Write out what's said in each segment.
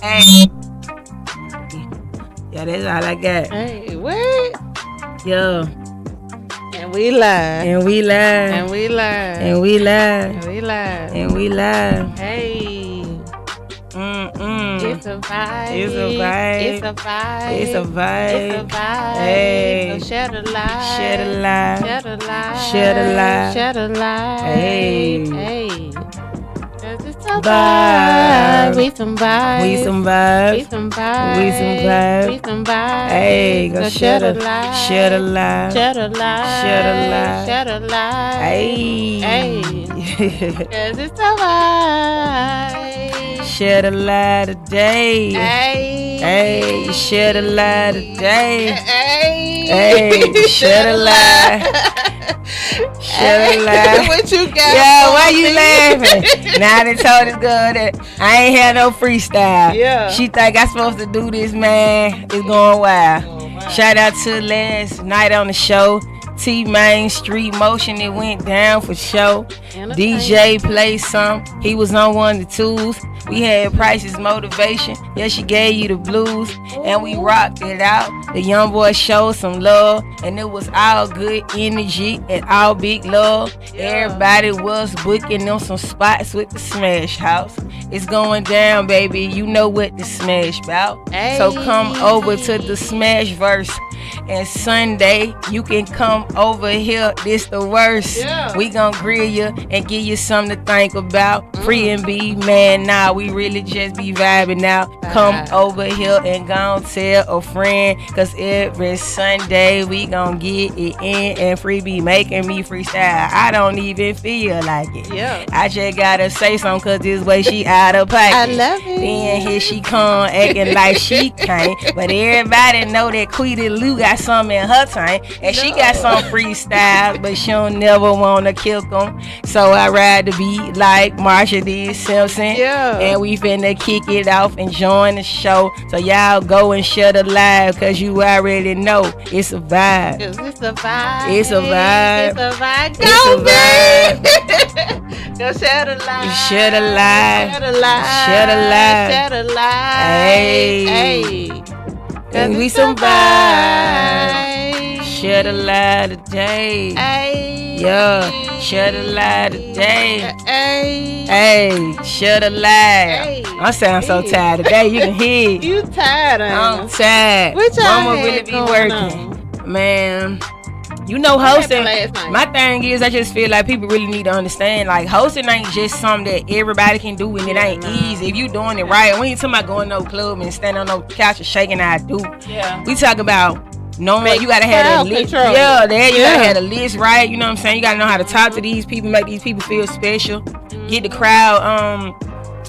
Hey. Yeah, that's all I got. Hey, what? Yo. And we live. And we live. And we live. And we live. And we live. And we live. Hey. It's a vibe. It's a vibe. It's a vibe. It's a vibe. It's a vibe. Hey. So share the light. Share the light. Share the light. Share the light. Share the light. Hey. Hey. Cause it's a Vibe. vibe. We some vibe. We some vibe. We some vibe. We some vibe. We some vibe. Hey, go So share the light. share the light. Share the light. Share the light. Share the light. Hey. Hey. Cause it's a vibe. Share the light today. Hey. Hey, share the light today. Hey. Hey, share the light. Share the light. What you got? Yeah, why you laughing? Now they told this girl that I ain't had no freestyle. Yeah. She think I supposed to do this, man. It's going wild. Shout out to last night on the show. T-Main Street Motion, it went down for show. DJ played some. He was on one of the twos. We had Price's motivation. Yeah, she gave you the blues. And we rocked it out. The young boy showed some love. And it was all good energy and all big love. Everybody was booking on some spots with the Smash House. It's going down, baby. You know what the Smash about. So come over to the Smash Verse. And Sunday, you can come over here. This the worst. We gon' grill you and give you something to think about. Free and be, man, nah, we really just be vibing now. Come over here and gon' tell a friend. Cause every Sunday, we gon' get it in. And Free be making me freestyle. I don't even feel like it. I just gotta say something cause this way she out of pocket. I love it. Then here she come acting like she can't. But everybody know that Quita Lou got some in her tank. And she got some freestyles, but she don't never wanna kill them. So I ride the beat like Marsha D. Simpson. And we finna kick it off and join the show. So y'all go and share the live cause you already know it's a vibe. It's a vibe. It's a vibe. It's a vibe. It's a vibe. Go share the light. Share the light. Share the light. Share the light. Share the light. Hey. Hey. And we some vibe. Share the light today. Hey. Yeah. Share the light today. Hey. Hey. Share the light. Hey. I sound so tired today. You can hear it. You tired, I'm tired. What y'all Mama really had be going working. Man. You know, hosting, last night? my thing is I just feel like people really need to understand, like, hosting ain't just something that everybody can do, and it ain't easy. If you doing it right, we ain't talking about going to no club and standing on no couch and shaking our do. We talk about knowing you gotta have that list. Control. You gotta have the list right. You know what I'm saying? You gotta know how to talk to these people, make these people feel special, get the crowd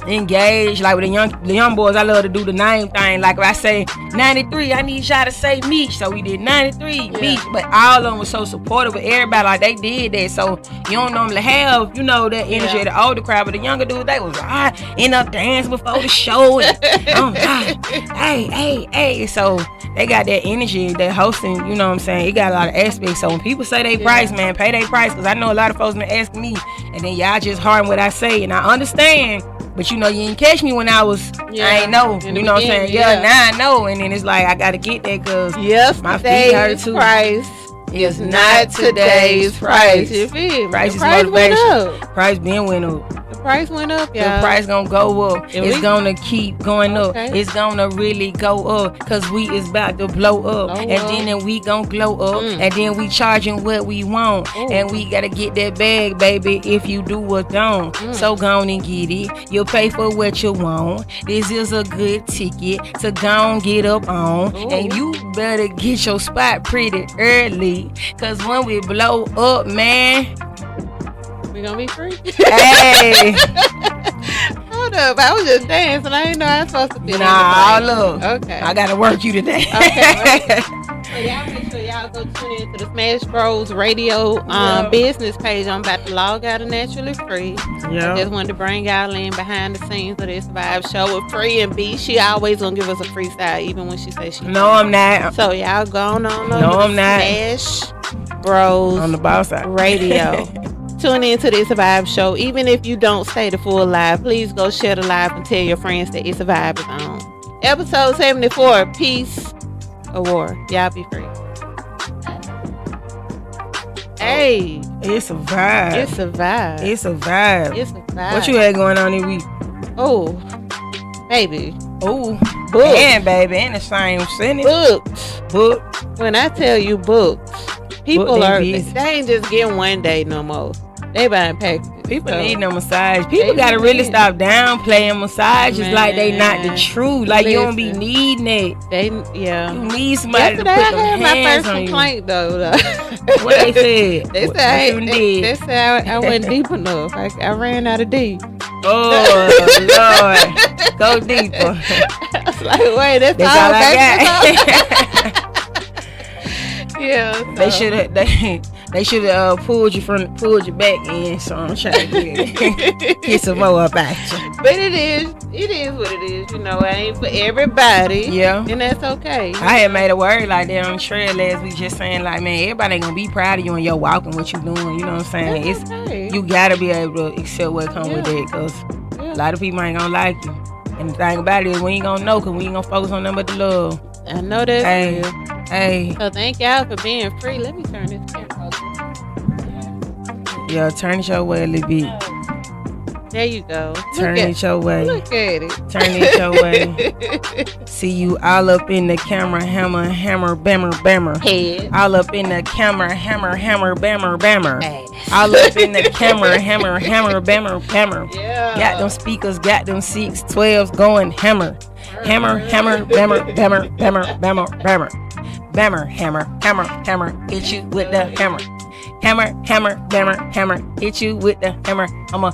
engaged. Like with the young boys, I love to do the name thing. Like if I say 93, I need y'all to say Meech. So we did 93 Meech, but all of them was so supportive of everybody. Like they did that. So you don't normally have, you know, that energy of the older crowd, but the younger dudes, they was end up dancing before the show. And, hey. So they got that energy, that hosting. You know what I'm saying? It got a lot of aspects. So when people say they price, man, pay their price. Cause I know a lot of folks been asking me, and then y'all just hard what I say, and I understand. But you know, you didn't catch me when I was, I ain't know. You know what I'm saying? Now I know. And then it's like, I got to get that because my feet hurt too. Price is not today's price. You feel? Price is price motivation. Price been went up. The price went up, y'all. The price gonna go up. It's gonna keep going up. Okay. It's gonna really go up. Cause we is about to blow up. And then we gonna glow up. And then we charging what we want. And we gotta get that bag, baby, if you do or don't. So go on and get it. You'll pay for what you want. This is a good ticket to go and get up on. And you better get your spot pretty early. Cause when we blow up, man, we gonna be free. Hey. Hold up, I was just dancing. I didn't know I was supposed to be. Look. Okay. I gotta work you today. Okay. So y'all make sure y'all go tune in to the Smash Bros Radio business page. I'm about to log out of Naturally Free. I just wanted to bring y'all in behind the scenes of this vibe show with Free and B. She always gonna give us a freestyle, even when she says she. No, I'm not. So y'all go on. No, I'm not. Smash Bros on the boss side Radio. tune in to the It's a Vibe show. Even if you don't stay the full live, please go share the live and tell your friends that It's a Vibe is on. Episode 74, Peace or War. Y'all be free. Hey. It's a vibe. It's a vibe. It's a vibe. It's a vibe. What you had going on this week? Oh, baby. Oh, books. And baby, in the same sentence. Books. When I tell you books, people they ain't just getting one day no more. They buying packages. People need no massage. People gotta really stop downplaying massages. Man, like they not the truth. Like you don't be needing it. You need somebody to put them hands on you. Complaint though. What they said? They said I wasn't deep enough. I ran out of deep. Oh Lord, go deeper. I was like, wait, that's all I got. Yeah, so. They should have pulled you back in. So I'm trying to get some more about you. But it is what it is. You know, it ain't for everybody. Yeah, and that's okay. I had made a word like that on the trail last week, just saying like, man, everybody ain't gonna be proud of you and your walk and what you doing. You know what I'm saying? That's okay. You gotta be able to accept what comes with it, cause a lot of people ain't gonna like you. And the thing about it is, we ain't gonna know, cause we ain't gonna focus on nothing but the love. I know that's real. Hey. So thank y'all for being free. Let me turn this camera over. Yeah, turn it your way a little bit. There you go. Turn it your way. Look at it. Turn it your way. See you all up in the camera, hammer, bammer, bammer. Head. All up in the camera, hammer, bammer, bammer. Ass. All up in the camera, hammer, bammer, bammer. Yeah. Got them speakers, got them 612s going hammer. Hammer, bammer, bammer, bammer, bammer, bammer. Bammer, hammer, hit you with the hammer. Hammer, bammer, hit you with the hammer. I'm a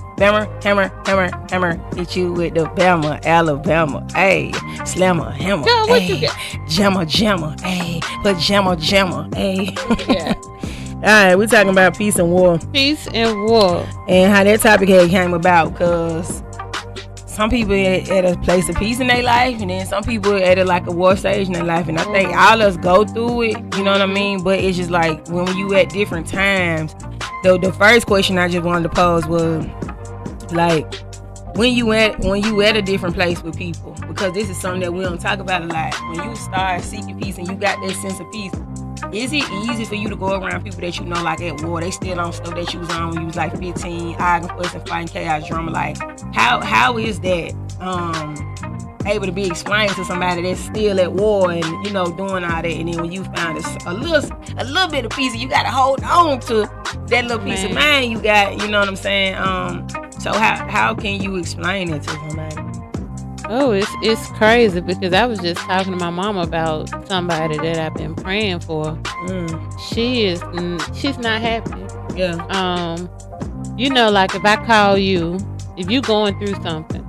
hammer, hit you with the Bama, Alabama. Hey, slammer, hammer. Girl, what you got? Jammer, hey, pajama, hey. Yeah. All right, we're talking about peace and war. Peace and war. And how that topic came about, because some people at a place of peace in their life, and then some people at a war stage in their life. And I think all of us go through it, you know what I mean? But it's just like when you at different times. The first question I just wanted to pose was like, when you at a different place with people, because this is something that we don't talk about a lot. When you start seeking peace and you got that sense of peace, is it easy for you to go around people that you know like at war? They still on stuff that you was on when you was like 15, arguing, fussing, fighting, chaos, drama. Like, how is that able to be explained to somebody that's still at war and, you know, doing all that, and then when you find a little bit of peace, and you got to hold on to that little piece of mind you got, you know what I'm saying? So how can you explain it to somebody? Oh, it's crazy, because I was just talking to my mom about somebody that I've been praying for. She's not happy. Yeah. You know, like if I call you, if you're going through something,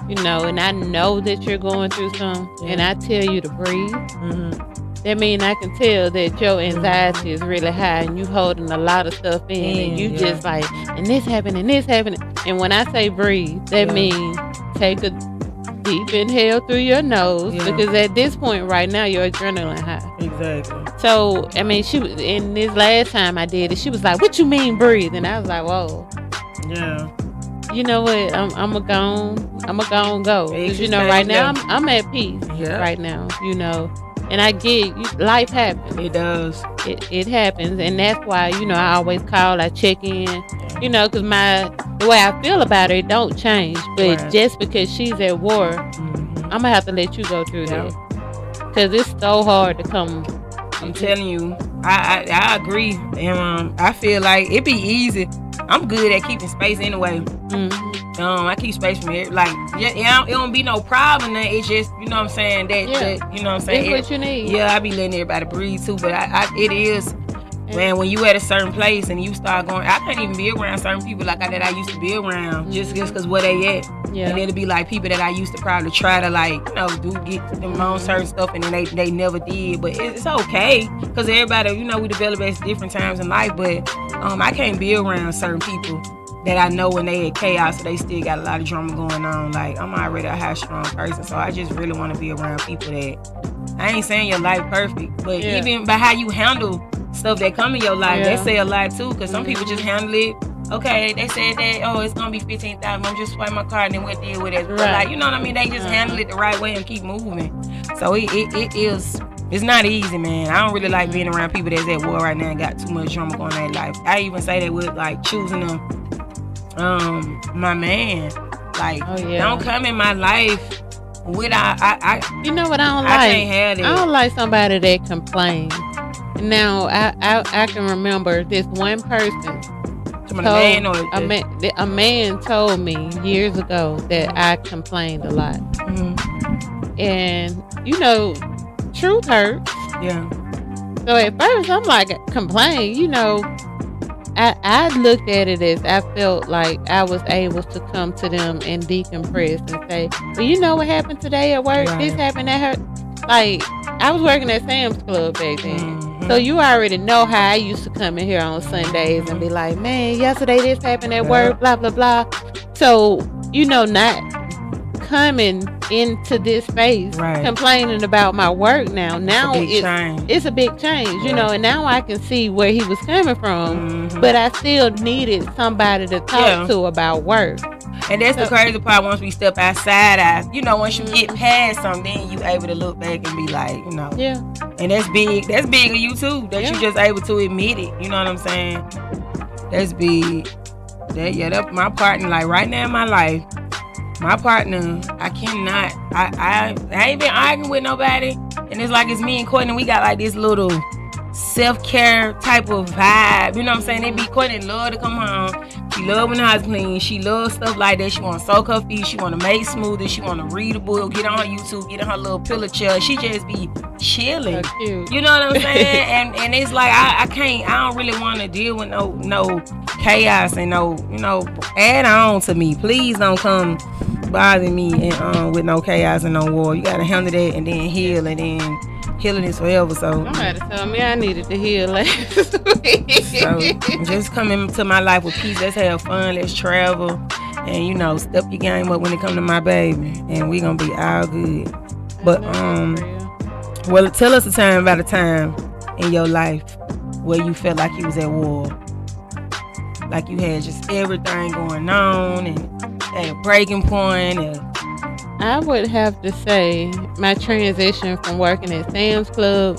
you know, and I know that you're going through something, and I tell you to breathe, that means I can tell that your anxiety is really high and you holding a lot of stuff in, and you just like, and this happened, and when I say breathe, that means take a deep inhale through your nose, because at this point right now your adrenaline high. Exactly. So I mean, she was, in this last time I did it, she was like, "What you mean breathe?" And I was like, "Whoa." Yeah. You know what? I'm a go. Because you know, right now I'm at peace. Yeah. Right now, you know, and I get life happens. It does. It happens, and that's why, you know, I always call, I check in. You know, because the way I feel about it don't change. But just because she's at war, I'm gonna have to let you go through that, because it's so hard to come. I'm telling you, I agree, and I feel like it'd be easy. I'm good at keeping space anyway. I keep space from it. Like, it don't be no problem. It's just, you know what I'm saying, that you know what I'm saying. It's what you need. Yeah, I be letting everybody breathe too, but it is. Man, when you at a certain place and you start going, I can't even be around certain people like that I used to be around, just because where they at. Yeah. And it'll be like people that I used to probably try to, like, you know, get them on certain stuff, and then they never did. But it's okay, because everybody, you know, we develop at different times in life. But I can't be around certain people that I know when they had chaos, so they still got a lot of drama going on. Like, I'm already a high strong person, so I just really want to be around people that, I ain't saying your life perfect, but even by how you handle stuff that come in your life, they say a lot too, because some people just handle it okay, they said that, oh, it's gonna be 15,000. I'm just swiping my card and then we'll deal with it. But like, you know what I mean? They just handle it the right way and keep moving. So it is. It's not easy, man. I don't really like being around people that's at war right now and got too much drama going on in their life. I even say that with like choosing my man. Like, don't come in my life without I you know what I don't I like? Can't have it. I don't like somebody that complains. Now I can remember this one person. A man told me years ago that I complained a lot. Mm-hmm. And you know, truth hurts. Yeah. So at first I'm like, complain, you know. I looked at it as I felt like I was able to come to them and decompress and say, well, you know what happened today at work? Right. This happened at her. Like, I was working at Sam's Club back then. Mm-hmm. So you already know how I used to come in here on Sundays and be like, man, yesterday this happened at work, blah, blah, blah. So, you know, not coming into this space complaining about my work now it's a big change, you know, and now I can see where he was coming from, but I still needed somebody to talk to about work. And that's the crazy part. Once we step outside, you know, once you get past something, then you able to look back and be like, you know, and that's big of you too, that you just able to admit it, you know what I'm saying? That's big. That's my partner. Like right now in my life, my partner, I cannot. I ain't been arguing with nobody, and it's like it's me and Courtney. We got like this little self-care type of vibe. You know what I'm saying? They be Courtney love to come home. She love when the house clean. She love stuff like that. She want to soak her feet. She want to make smoothies. She want to read a book. Get on her YouTube. Get on her little pillow chair. She just be chilling. You know what I'm saying? and it's like I can't. I don't really want to deal with no chaos and no, you know, add on to me. Please don't come bother me and with no chaos and no war. You gotta handle that and then heal, and then healing is forever. So somebody told me I needed to heal last week. So just come into my life with peace. Let's have fun. Let's travel, and you know, step your game up when it come to my baby, and we gonna be all good. But well, tell us about a time in your life where you felt like you was at war, like you had just everything going on and at a breaking point. And I would have to say my transition from working at Sam's Club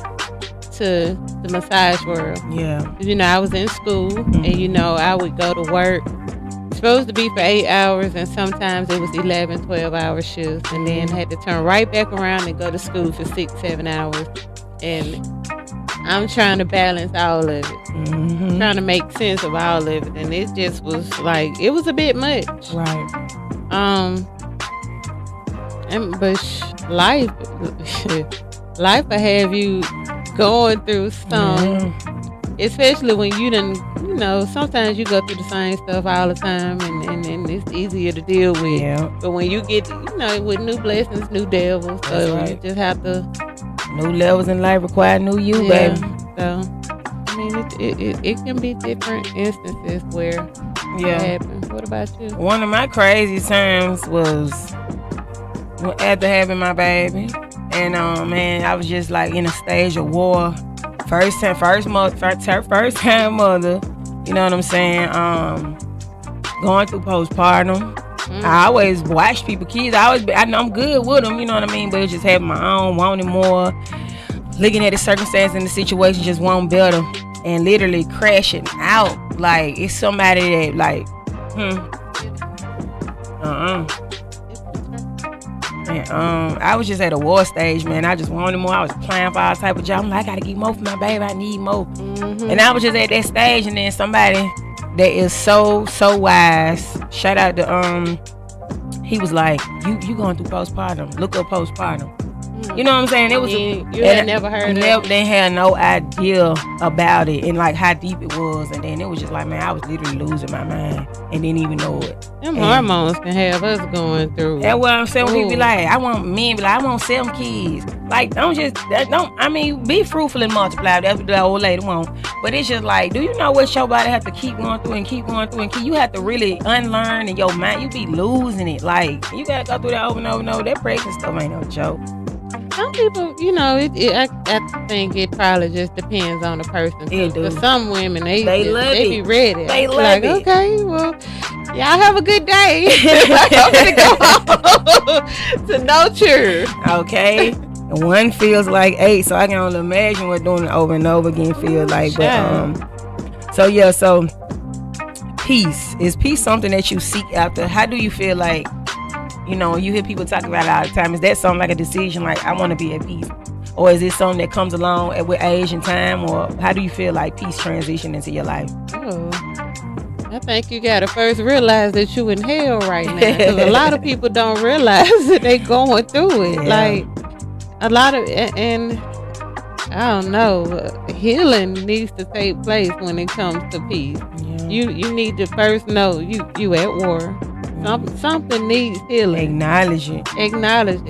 to the massage world. Yeah. You know, I was in school and, you know, I would go to work. Supposed to be for 8 hours, and sometimes it was 11, 12-hour shifts, and then had to turn right back around and go to school for 6, 7 hours. And I'm trying to balance all of it. Trying to make sense of all of it. And it just was like, it was a bit much. Right. But life will have you going through some, especially when you done, you know, sometimes you go through the same stuff all the time, and it's easier to deal with. Yeah. But when you get, you know, with new blessings, new devils, so you just have to. New levels in life require new you, baby. So, I mean, it can be different instances where it happens. What about you? One of my crazy times was after having my baby, and man, I was just like in a stage of war. First time mother. You know what I'm saying? Going through postpartum. I always watch people, kids. I know I'm good with them. You know what I mean? But it's just having my own, wanting more, looking at the circumstance and the situation, just wanting better, and literally crashing out. Like it's somebody that like, And, I was just at a war stage, man. I just wanted more. I was applying for all type of jobs. I'm like, I gotta get more for my baby. I need more. And I was just at that stage, and then somebody that is so wise, shout out to he was like, you going through postpartum. Look up postpartum. You know what I'm saying? It was you had never heard of it. They had no idea about it and like how deep it was, and then it was just like, man, I was literally losing my mind and didn't even know it. Them hormones can have us going through. That's what I'm saying. When people be like, I want 7 kids. Like, be fruitful and multiply. That's what the old lady want. But it's just like, do you know what your body have to keep going through and keep going through, and you have to really unlearn in your mind. You be losing it. Like, you gotta go through that over and over and over. That pregnant stuff ain't no joke. some people, I think it probably just depends on the person. For some women, they be ready. They love like, it. Okay, well, y'all have a good day. I'm gonna go home to nurture. Okay. And one feels like 8, so I can only imagine what doing it over and over again feels like. But so peace. Is peace something that you seek after? How do you feel like, when you hear people talk about it all the time, is that something like a decision, like I want to be at peace? Or is it something that comes along with age and time? Or how do you feel like peace transition into your life? Oh, I think you got to first realize that you in hell right now. Because a lot of people don't realize that they going through it. Yeah. Like a lot of, and I don't know, healing needs to take place when it comes to peace. Yeah. You need to first know you at war. Something needs healing. Acknowledge it.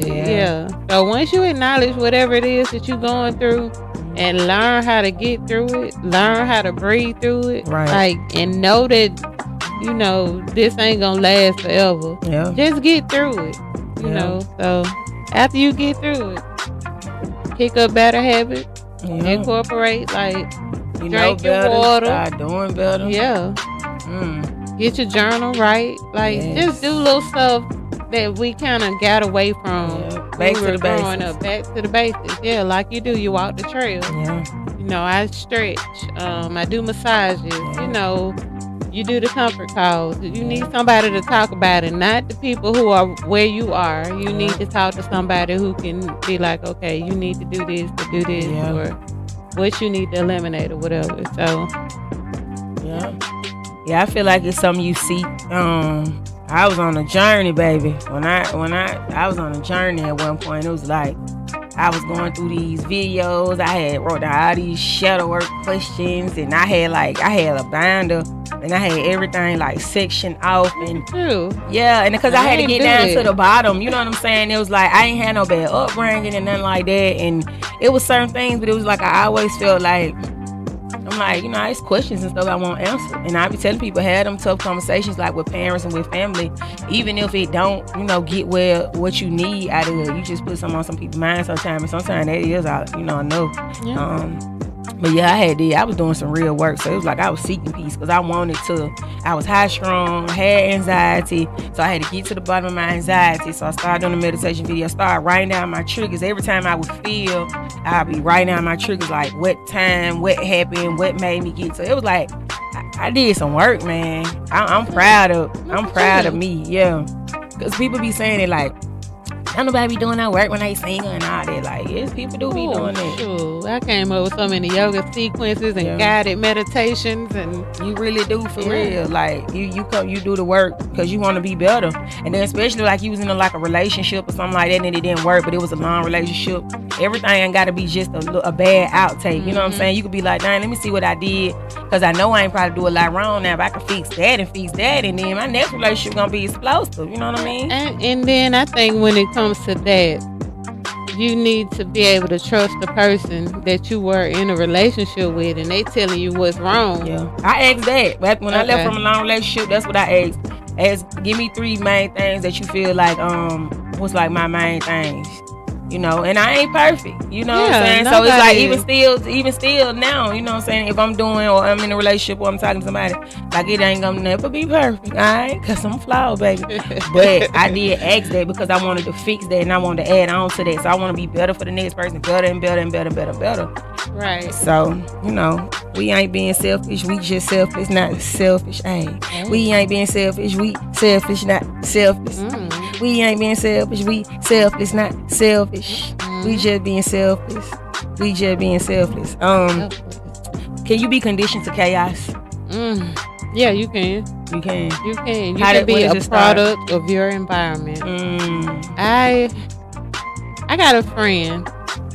Yeah. So once you acknowledge whatever it is that you're going through and learn how to get through it, learn how to breathe through it, right? And know that, this ain't gonna last forever. Yeah. Just get through it. You know. So after you get through it, pick up better habits. Yeah. Incorporate, drink your water. Start doing better. Yeah. Get your journal right. Just do little stuff that we kind of got away from back to the growing up. Back to the basics. Yeah, like you do. You walk the trail. Yeah. I stretch. I do massages. Yeah. You do the comfort calls. You need somebody to talk about it, not the people who are where you are. You need to talk to somebody who can be like, okay, you need to do this, or what you need to eliminate or whatever. So, yeah, I feel like it's something you seek. I was on a journey, baby. When I was on a journey at one point, it was like I was going through these videos. I had wrote down all these shadow work questions, and I had a binder, and I had everything sectioned off, and and because I had to get down to the bottom, you know what I'm saying? It was like I ain't had no bad upbringing and nothing like that, and it was certain things, but it was like I always felt like I'm like, it's questions and stuff I won't answer. And I be telling people, have them tough conversations with parents and with family. Even if it don't, get what you need out of it. You just put something on some people's mind sometimes. And sometimes that is out, I know. Yeah. But I was doing some real work. So it was like I was seeking peace because I was high strung, had anxiety. So I had to get to the bottom of my anxiety. So I started doing the meditation video, started writing down my triggers. Every time I would feel, I'd be writing down my triggers, like what time, what happened, what made me get. So it was like, I did some work, man. I'm proud of me, yeah. Because people be saying it like, don't nobody be doing that work when they sing and all that. Yes, people do be doing that. Sure. I came up with so many yoga sequences and guided meditations, and you really do for real. You do the work because you want to be better. And then especially you was in a relationship or something like that, and it didn't work, but it was a long relationship. Everything ain't got to be just a bad outtake. You know what I'm saying? You could be like, dang, let me see what I did, because I know I ain't probably do a lot wrong now, but I can fix that, and then my next relationship gonna be explosive. You know what I mean? And then I think when it comes to that, you need to be able to trust the person that you were in a relationship with, and they telling you what's wrong. Yeah, I asked that. Back when I left from a long relationship, that's what I asked. Give me 3 main things that you feel like what's my main things. And I ain't perfect, what I'm saying? So it's like even still now, you know what I'm saying? If I'm doing or I'm in a relationship or I'm talking to somebody, it ain't gonna never be perfect, all right? Because I'm flawed, baby. But I did ask that because I wanted to fix that and I wanted to add on to that. So I want to be better for the next person, better and better and better and better and better. Right. So, we ain't being selfish. We just selfish, not selfish. Hey, we ain't being selfish. We selfish, not selfish. We ain't being selfish. We selfish, not selfish. We just being selfish. We just being selfish. Can you be conditioned to chaos? Yeah, you can. You can. You can. You can be a product of your environment. I got a friend.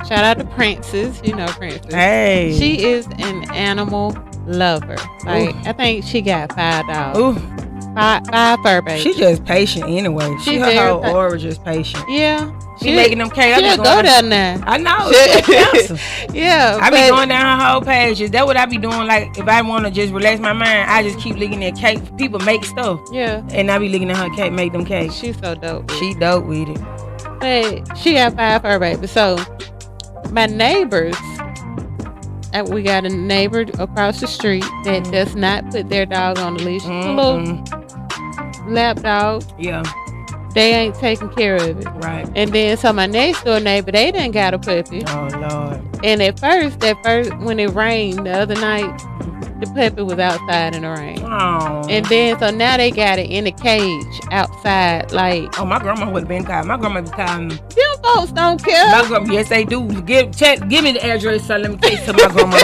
Shout out to Princess. You know Princess. Hey. She is an animal lover. I think she got 5 dogs. Ooh. 5 fur babies. She just patient anyway. Her whole aura just patient. Yeah. She making them chaos. She'll go down there. I know. Yeah. I be going down her whole pages. That's what I be doing. If I want to just relax my mind, I just keep looking at cake. People make stuff. Yeah. And I be looking at her cake, make them cakes. She's so dope. She dope with it. But she got 5 fur babies. So my neighbors, we got a neighbor across the street that does not put their dog on the leash. It's a little lap dog. Yeah. They ain't taking care of it. Right. And then so my next door neighbor, they done got a puppy. Oh Lord. And at first when it rained the other night, the puppy was outside in the rain. Oh. And then so now they got it in a cage outside. Like, oh, my grandma would have been called. My grandma be calling them. Them folks don't care. My grandma, yes they do. Give me the address so let me take to my grandma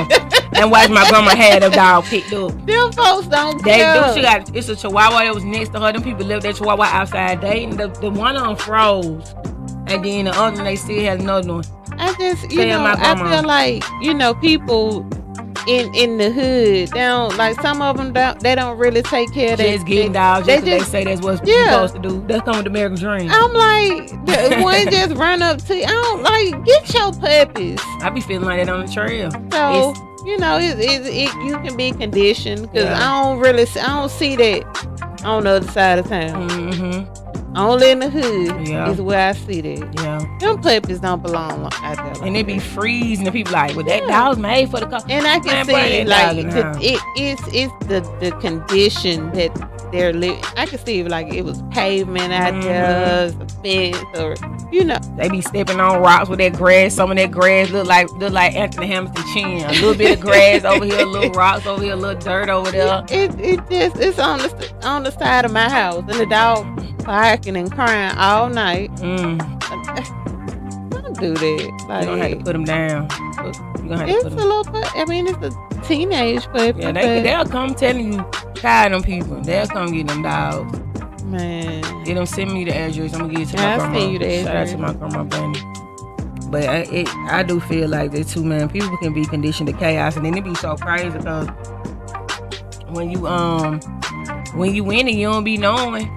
and watch my grandma had a dog picked up. Them folks don't They care. do. It's a Chihuahua that was next to her. Them people lived that Chihuahua outside. The one of them froze, and then the other one they still had another one. I just I feel like people in the hood, they don't, like, some of them they don't really take care of just getting dogs. They say that's what you're supposed to do. That's coming with the American dream. I'm like, the one just run up to you. I don't like, get your puppies. I be feeling like that on the trail. So you can be conditioned because I don't see that on the other side of town. Mm-hmm. Only in the hood is where I see that. Yeah. Them puppies don't belong out there. Like and they be freezing. The people like, well, that dog's made for the car. And I can see like it's the condition that they're living. I can see like it was pavement out there, a fence, or they be stepping on rocks with that grass. Some of that grass look like Anthony Hamilton chin. A little bit of grass over here, a little rocks over here, a little dirt over there. It's on the side of my house, and the dog barking and crying all night. Don't do that. Like, you gonna have to put them down. It's a teenage puppy. Yeah, they'll come telling you, call them people. They'll come get them dogs. Man, they don't send me the address. I'm gonna give it to my grandma. Send you the address. Shout out to my grandma Bunny. But I do feel like that too, man. People can be conditioned to chaos, and then it be so crazy because when you in it, you don't be knowing.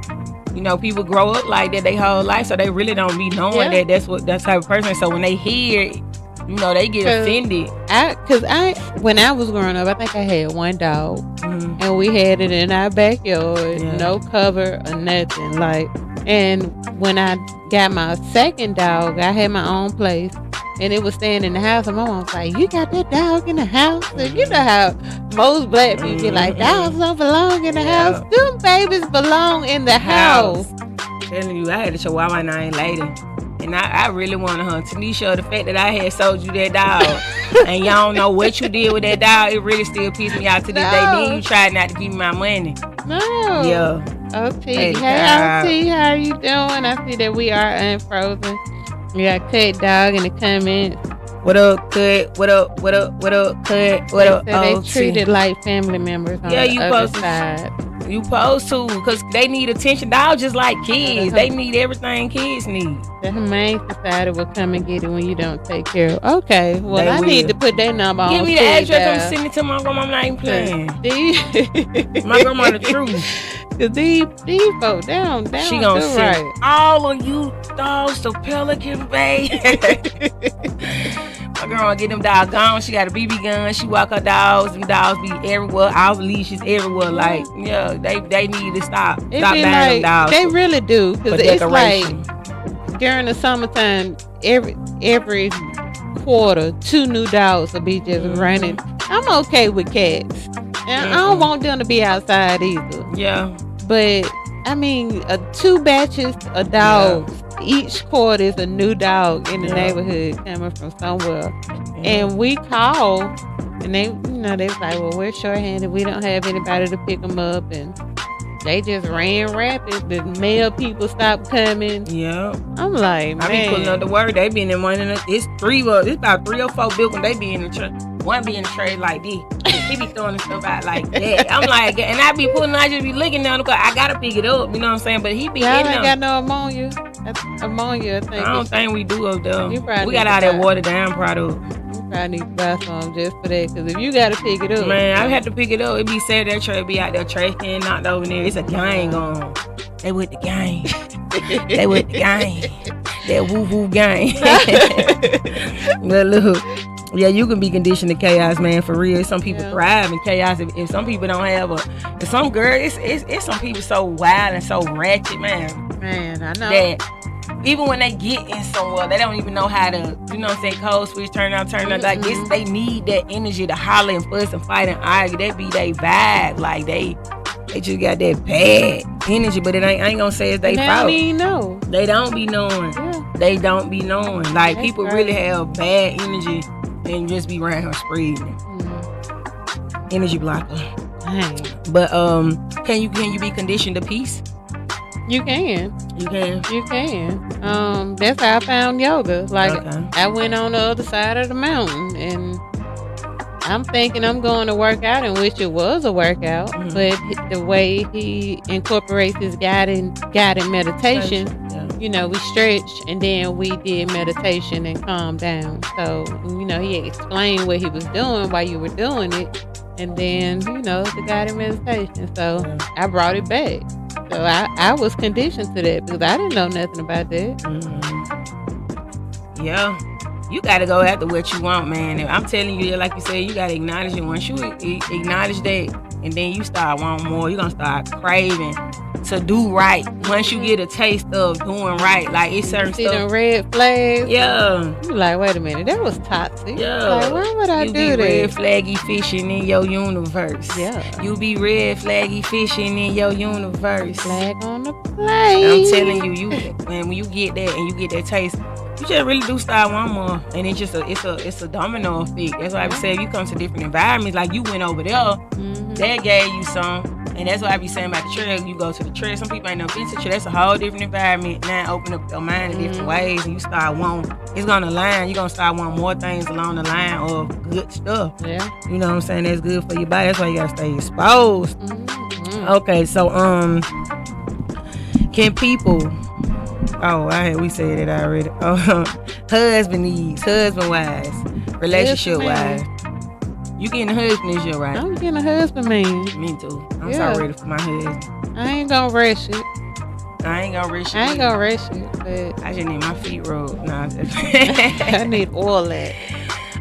People grow up like that their whole life, so they really don't be knowing that that's type of person. So when they hear it, they get offended. When I was growing up, I think I had one dog, and we had it in our backyard, no cover or nothing. Like, and when I got my second dog, I had my own place, and it was staying in the house. And my mom was like, "You got that dog in the house?" And you know how most black people be like, "Dogs don't belong in the house." Them babies belong in the house. Telling you, I had a Chihuahua named Lady. And I really wanted her. Tanisha, the fact that I had sold you that dog and y'all don't know what you did with that dog, it really still pissed me out to this day. Then you tried not to give me my money. No. Yeah. Okay. Hey, OT, how are you doing? I see that we are unfrozen. We got Cut Dog in the comments. What up, Cut? What up, Cut? What up, they treated like family members on the other side. You supposed to, because they need attention. Dogs just like kids. They need everything kids need. The Humane Society will come and get it when you don't take care of it. Okay, well, I need to put that number on. Give me the address. I'm sending it to my grandma. I'm not even playing. My grandma the truth. Because these folks, they don't she gonna do send right. all of you dogs to Pelican Bay. My grandma get them dogs gone. She got a BB gun. She walk her dogs. Them dogs be everywhere. All the leashes everywhere. Like, they need to stop. Stop buying them dogs. They really do. Because it's like during the summertime, every quarter, 2 new dogs will be just running. I'm okay with cats. And I don't want them to be outside either. Yeah. But, 2 batches of dogs. Yeah. Each quarter is a new dog in the neighborhood coming from somewhere. Yeah. And we call, and they was like, well, we're shorthanded. We don't have anybody to pick them up. And they just ran rapid. The mail people stopped coming. Yeah. I'm like, man. I be pulling up the word. They be in one of the, it's about 3 or 4 buildings. They be in the truck. One be in the trade like this. He be throwing the stuff out like that. I'm like, and I just be looking down because I gotta pick it up. You know what I'm saying? But he be y'all in ain't got no ammonia. Ammonia, I think. I don't think we do up there. We got all that watered down product. You probably need to buy some just for that. Because if you gotta pick it up, man, I have to pick it up. It be sad that tray be out there trash can knocked over there. It's a gang on. They with the gang. They with the gang. That woo woo gang. But look. Yeah, you can be conditioned to chaos, man, for real. Some people thrive in chaos. If some people don't have if some girl, it's some people so wild and so ratchet, man. Man, I know. That even when they get in somewhere, they don't even know how to, you know what I'm saying, code switch, turn out. Like this, they need that energy to holler and fuss and fight and argue. That be they vibe. Like they just got that bad energy, but I ain't gonna say it's they fault. They don't be knowing. Yeah. They don't be knowing. Like that's people really have bad energy and just be around here spreading. Energy blocker. Dang. But can you be conditioned to peace? You can. That's how I found yoga. Like I went on the other side of the mountain and I'm thinking I'm going to work out, in which it was a workout, but the way he incorporates his guided meditation, you know, we stretched and then we did meditation and calmed down. So, you know, he explained what he was doing while you were doing it, and then, you know, the guided meditation. So I brought it back. So I was conditioned to that because I didn't know nothing about that. Yeah. You got to go after what you want, man. I'm telling you, like you said, you got to acknowledge it. Once you acknowledge that, and then you start wanting more, you're going to start craving to do right. Once you get a taste of doing right, like it's certain stuff. See them red flags? Yeah. You like, wait a minute, that was toxic. Yeah. Like, why would I do that? You be red flaggy fishing in your universe. Yeah. You be red flaggy fishing in your universe. Flag on the plate. I'm telling you, when you get that and you get that taste, you just really do start one more, and it's just it's a domino effect. That's why I be saying you come to different environments. Like you went over there, that gave you some, and that's why I be saying about the trail. You go to the trail. Some people ain't never been to the trail. That's a whole different environment. Now open up your mind in different ways, and you start wanting. It's gonna align. You're gonna start wanting more things along the line of good stuff. Yeah, you know what I'm saying. That's good for your body. That's why you gotta stay exposed. Okay, so can people? Oh, we said it already. Husband wise, relationship wise. You getting a husband this year, right? I'm getting a husband, man. Me too. I'm so ready for my husband. I ain't gonna rush it. I ain't gonna rush it, but I just need my feet rubbed. Nah, I need all that.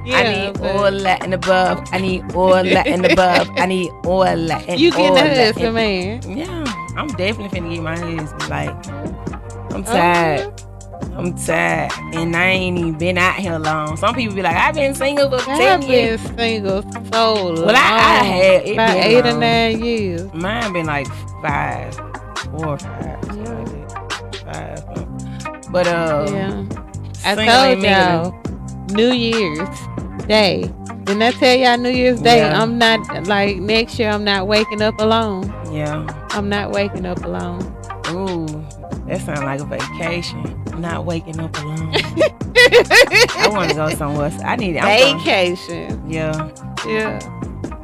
Yeah, I need all that and above. I need all that and above. I need all that and you getting a husband, man? Yeah, I'm definitely finna get my husband. Like. I'm tired. And I ain't even been out here long. Some people be like, I've been single for 10 years. I've been single so long. Well, I had it about 8 or 9 years. Mine been like 5, 4 or 5. Something like that. 5. But I told y'all New Year's Day. Didn't I tell y'all New Year's Day? Yeah. I'm not like next year. I'm not waking up alone. Yeah. I'm not waking up alone. Ooh. That sounds like a vacation. Not waking up alone. I want to go somewhere. I need it. Vacation. Yeah.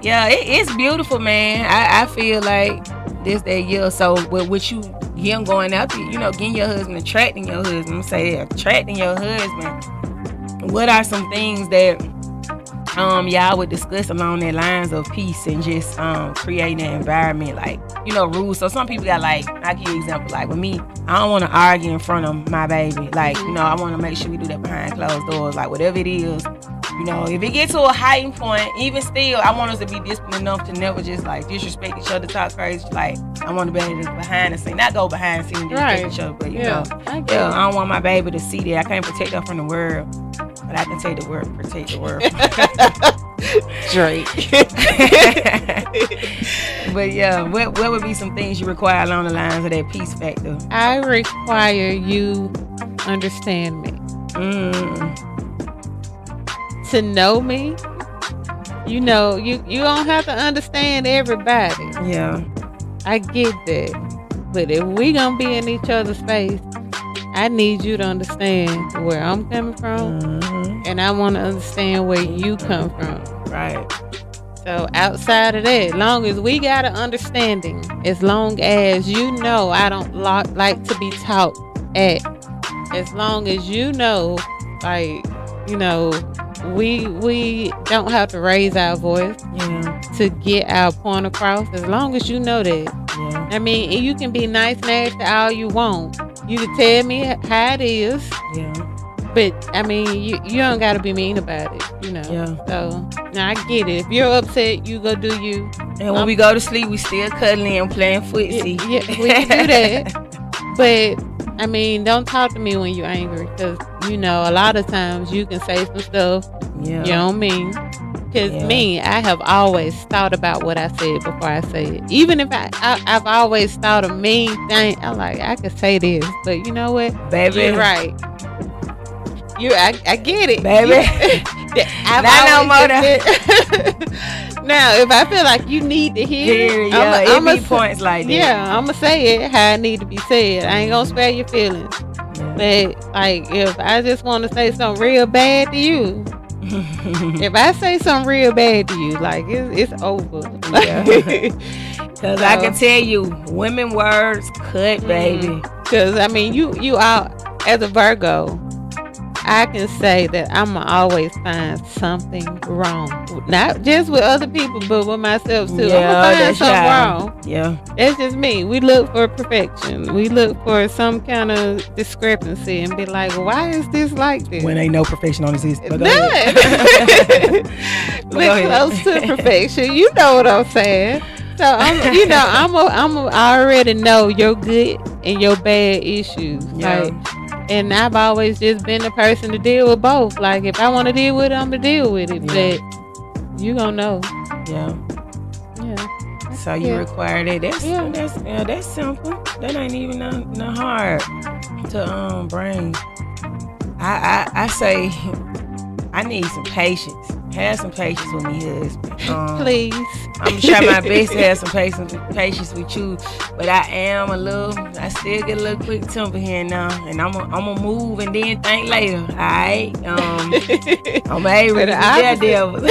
It's beautiful, man. I feel like this that year. So with you him going out, you know, getting your husband, attracting your husband. I'm gonna say that, attracting your husband. What are some things that y'all would discuss along that lines of peace and just creating an environment, like, you know, rules? So some people got, like, I give you an example, like with me, I don't want to argue in front of my baby. Like, you know, I want to make sure we do that behind closed doors. Like, whatever it is, you know, if it gets to a heightened point, even still, I want us to be disciplined enough to never just, like, disrespect each other, talk crazy. Like, I want to be able to behind the scene, not go behind the scene and disrespect each other, but, you know, I don't want my baby to see that. I can't protect her from the world, but I can protect the world. Drake. But yeah, what would be some things you require along the lines of that peace factor? I require you understand me. To know me, you know, you don't have to understand everybody. Yeah, I get that, but if we gonna be in each other's space, I need you to understand where I'm coming from, and I want to understand where you come from. Right. So outside of that, long as we got an understanding, as long as you know I don't like to be taught at, as long as you know, like, you know, we don't have to raise our voice to get our point across, as long as you know that. Yeah. I mean, you can be nice, nasty, all you want. You can tell me how it is. Yeah. But, I mean, you don't got to be mean about it, you know. Yeah. So, now I get it. If you're upset, you go do you. And when we go to sleep, we still cuddling and playing footsie. Yeah, we can do that. But, I mean, don't talk to me when you're angry, because you know a lot of times you can say some stuff you don't mean. Because me, I have always thought about what I said before I say it. Even if I've always thought a mean thing, I'm like, I could say this, but you know what, baby, you're right. I get it, baby. Not no more. Now, if I feel like you need to hear it, I'm gonna points like that. Yeah, I'm gonna say it how it need to be said. I ain't gonna spare your feelings. But like, if I just want to say something real bad to you, if I say something real bad to you, like it's over. Because I can tell you, women words cut, baby. Because I mean, you out as a Virgo. I can say that I'm always find something wrong, not just with other people, but with myself too. I'm gonna find something wrong. Yeah, that's just me. We look for perfection. We look for some kind of discrepancy and be like, why is this like this? When ain't no perfection on this list. We're close to perfection. You know what I'm saying? So I already know your good and your bad issues. Like, and I've always just been the person to deal with both. Like, if I want to deal with it, I'm going to deal with it. But you going to know. Yeah. So you require that. That's simple. That ain't even no hard to bring. I say I need some patience. Have some patience with me, husband. Please. I'm gonna try my best to have some patience with you, but I still get a little quick temper here and now, and I'm gonna move and then think later. All right, I'm able to be devils.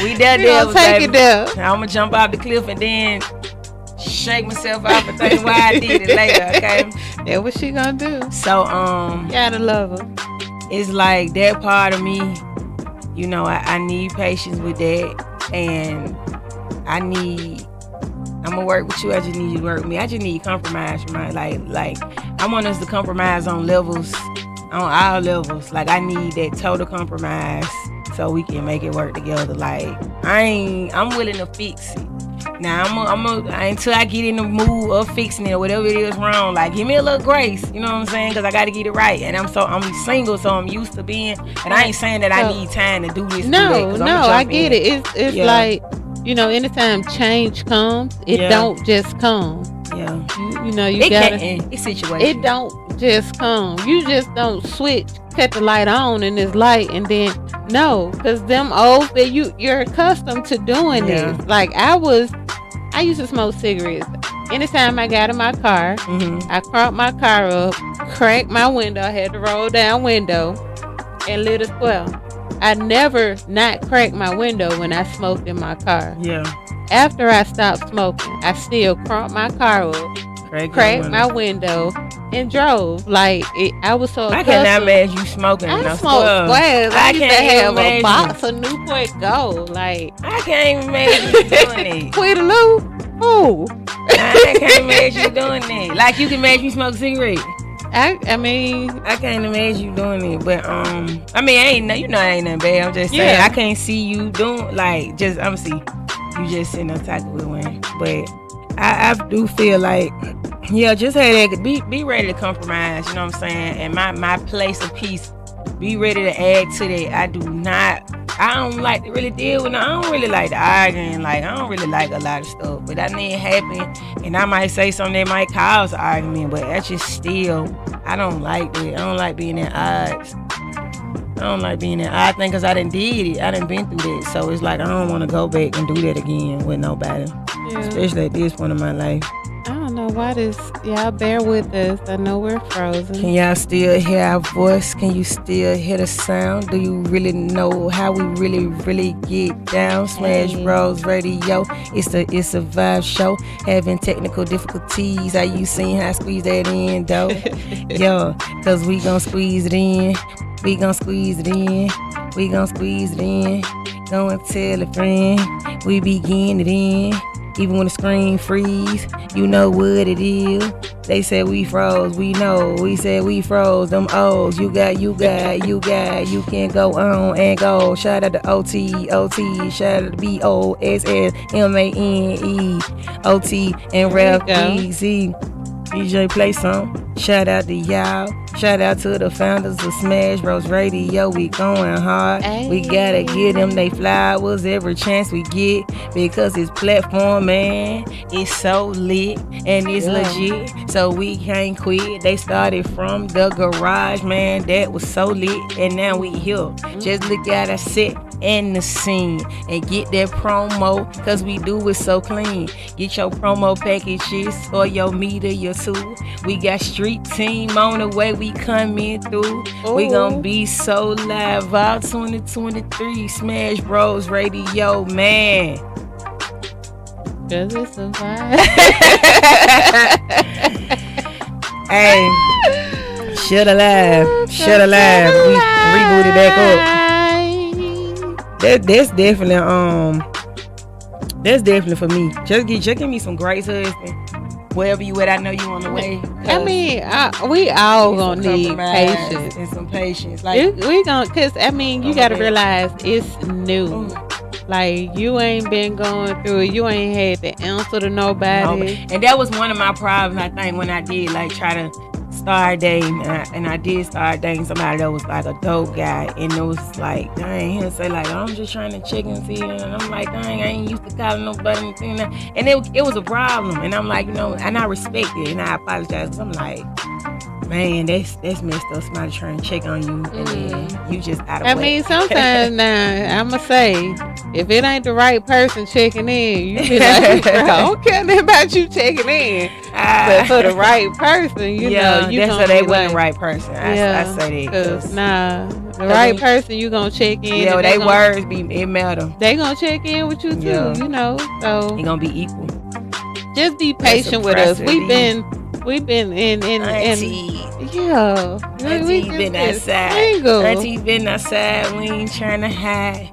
We devils, take it down. I'm gonna jump off the cliff and then shake myself off and think why I did it later. Okay, that's what she gonna do. So you gotta love her. It's like that part of me. You know, I need patience with that, and I'm gonna work with you. I just need you to work with me. I just need compromise from my like I want us to compromise on our levels. Like, I need that total compromise so we can make it work together. Like, I'm willing to fix it. Now until I get in the mood of fixing it or whatever it is wrong, like, give me a little grace, you know what I'm saying? Because I got to get it right, and I'm single, so I'm used to being. And I ain't saying that I need time to do this. No, I get it. It's like, you know, anytime change comes, it don't just come. Yeah, you know, you gotta. It's situational. It don't just come. You just don't switch, cut the light on, and it's light, and then no, because them old that you're accustomed to doing this. Like, I used to smoke cigarettes. Anytime I got in my car, I cranked my car up, cranked my window. I had to roll down window and lit a square. I never not cracked my window when I smoked in my car. Yeah. After I stopped smoking, I still cranked my car up, cracked my window, and drove. Like, I was so accustomed. I cannot imagine you smoking. I smoked squares. I used to have a box of Newport Gold. Like, I can't even imagine you doing it. Quita Lou? Who? I can't imagine you doing it. Like, you can imagine you smoke cigarettes. I mean, I can't imagine you doing it, but I mean, ain't nothing bad. I'm just saying, I can't see you doing, like, just, I'm see you just sitting there talking with one. But I do feel like, just have that, be ready to compromise, you know what I'm saying? And my place of peace, be ready to add to that. I don't like to really deal with, I don't really like the arguing, like, I don't really like a lot of stuff, but that may happen, and I might say something that might cause an argument, but that's just still, I don't like that. I don't like being at odds. I don't like being at odds because I done did it. I done been through that, so it's like I don't want to go back and do that again with nobody, especially at this point in my life. I don't know why y'all bear with us. I know we're frozen. Can y'all still hear our voice? Can you still hear the sound? Do you really know how we really get down? Smash Bros Radio. It's a vibe show. Having technical difficulties. How you seen how I squeeze that in, though? Yo, cause we gon' squeeze it in. We gon' squeeze it in. We gon' squeeze it in. Go and tell a friend. We begin it in. Even when the screen freeze, you know what it is. They said we froze, we know. We said we froze, them O's. You got. You can go on and go. Shout out to OT. Shout out to BOSSMANE. OT and Ralph BZ. DJ play some. Shout out to y'all. Shout out to the founders of Smash Bros Radio. We going hard. Ay. We gotta get them they flowers every chance we get because this platform, man, is so lit and it's legit. So we can't quit. They started from the garage, man. That was so lit, and now we here. Just look at our set and the scene and get that promo because we do it so clean. Get your promo packages or your meter, your tool. We got street team on the way. We coming through. Ooh. We gonna be so live out 2023 Smash Bros Radio, man. Cause it's a vibe. Hey, shut alive. We rebooted back up. That's definitely for me. Just give me some grace, husband. Wherever you at, I know you on the way. I mean, we all gonna need patience and some patience. Like we gonna, cause I mean, you gotta realize it's new. Ooh. Like you ain't been going through it. You ain't had the answer to nobody. And that was one of my problems. I think when I did like try to start dating, and I did start dating somebody that was like a dope guy, and it was like, dang, he'll say like, oh, I'm just trying to check and see, and I'm like, dang, I ain't used to calling nobody, and it was a problem, and I'm like, you know, and I respect it, and I apologize, because I'm like, man, that's messed up. Somebody trying to check on you, and then you just out of way. I mean, sometimes now, I'ma say, if it ain't the right person checking in, you be like, I don't care nothing about you checking in. But for the right person, you know, you that's gonna so they be wasn't the right person. I say that. The right person, you gonna check in. Yeah, they words it matter. They gonna check in with you too, you know. So they gonna be equal. Just be patient with us. We've been in Auntie. Yeah. Auntie been outside. Auntie been outside. We ain't trying to hide.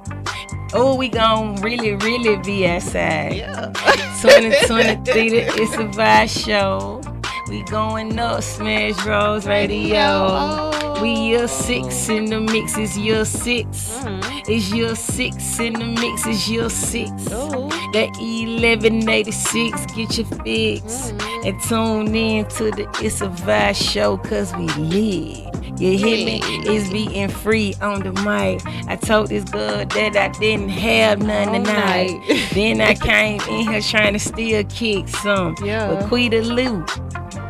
Oh, we gon' really be outside. Yeah. 2023, it's a vibe show. We going up, Smash Bros Radio. We year 6 in the mix, it's year 6. It's year 6 in the mix, it's year 6. That 1186, get your fix. And tune in to the It's a Vibe show, cause we live. You hear me? It's being free on the mic. I told this girl that I didn't have none tonight. Then I came in here trying to still kick some. But Quita Lou,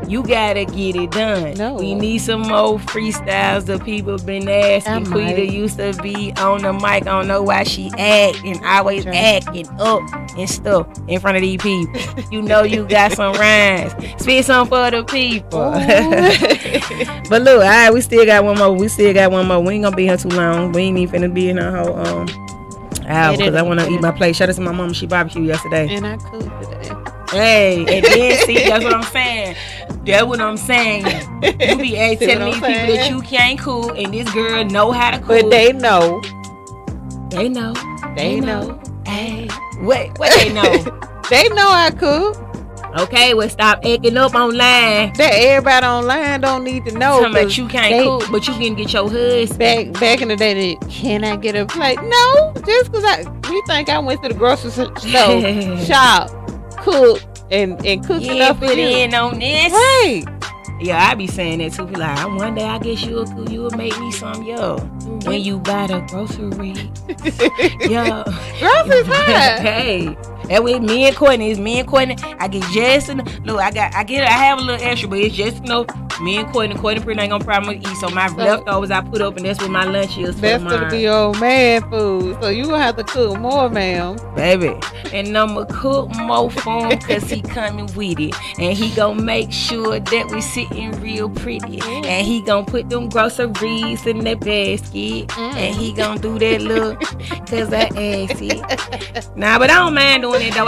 you gotta get it done. We need some more freestyles. The people been asking. Quita used to be on the mic. I don't know why she acting, always acting up and stuff in front of these people. You know you got some rhymes. Spit some for the people. But look, all right, we still got one more. We ain't gonna be here too long. We ain't even finna be in a whole hour because I want to eat my plate. Shout out to my mom. She barbecued yesterday. And I cooked today. Hey, and then see, that's what I'm saying. You be telling these people that you can't cook, and this girl know how to cook. But they know. They know. Hey, what they know? They know I cook. Okay, well, stop acting up online. That everybody online don't need to know. Talking about you can't cook, but you can get your husband. Back in the day, can I get a plate? No, just because you think I went to the grocery store, shop, cook, and cook enough for you. In on this. Right. Yeah, I be saying that too. Be like, one day I guess you'll make me some, when you buy the grocery. Groceries high. Hey. And with me and Courtney, I get just enough. Look, I have a little extra, but it's just me and Courtney pretty ain't gonna probably eat. So my leftovers I put up, and that's what my lunch is. That's gonna be old man food. So you gonna have to cook more, ma'am. Baby. And I'ma cook more for him cause he coming with it. And he gonna make sure that we sitting real pretty. And he gonna put them groceries in that basket. And he gonna do that look cause I asked it. Nah, but I don't mind doing it though.